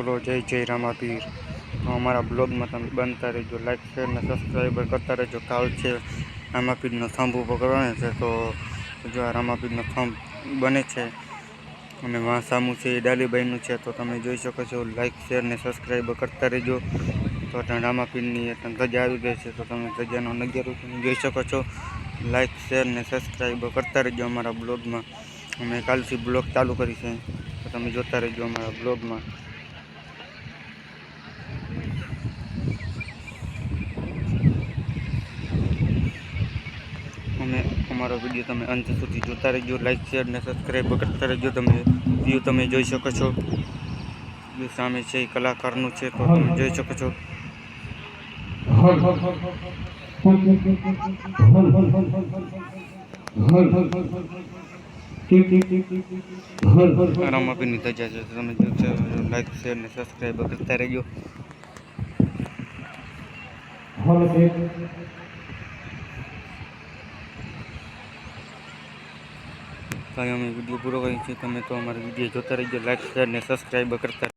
બોલો જય જય રામાપીર। તો અમારા બ્લોગમાં તમે બનતા રહેજો, લાઈક શેર ને સબસ્ક્રાઈબર કરતા રહેજો। કાલ છે રામાપીરનો થંભ ઊભો કરવાનો છે, તો જો આ રામાપીરનો થંભ બને છે અને વાં સામું છે એ ડાલીબાઈનું છે, તો તમે જોઈ શકો છો। લાઈક શેર ને સબસ્ક્રાઈબર કરતા રહેજો। તો ત્યાં રામાપીરની ધજા આવી ગઈ છે, તો તમે ધજાનો નજારો તમે જોઈ શકો છો। લાઈક શેર ને સબસ્ક્રાઈબર કરતા રહેજો અમારા બ્લોગમાં। અમે કાલથી બ્લોગ ચાલુ કરી છે, તો તમે જોતા રહેજો અમારા બ્લોગમાં। અમે અમારો વિડીયો તમે અંત સુધી જોતા રહેજો, લાઈક શેર ને સબસ્ક્રાઈબ કરતા રહેજો। તમે વ્યૂ તમે જોઈ શકો છો, વ્યૂ સામે છે એ કલાકારનું છે, તો તમે જોઈ શકો છો। રામાપીરની ધજા છે, તો તમે જોઈ લાઈક શેર ને સબસ્ક્રાઈબ કરતા રહેજો। ભાઈ અમે વિડીયો પૂરો કરીએ છીએ, તમે તો અમારો વિડીયો જોતા રહેજો, લાઈક શેર ને સબસ્ક્રાઈબ કરતા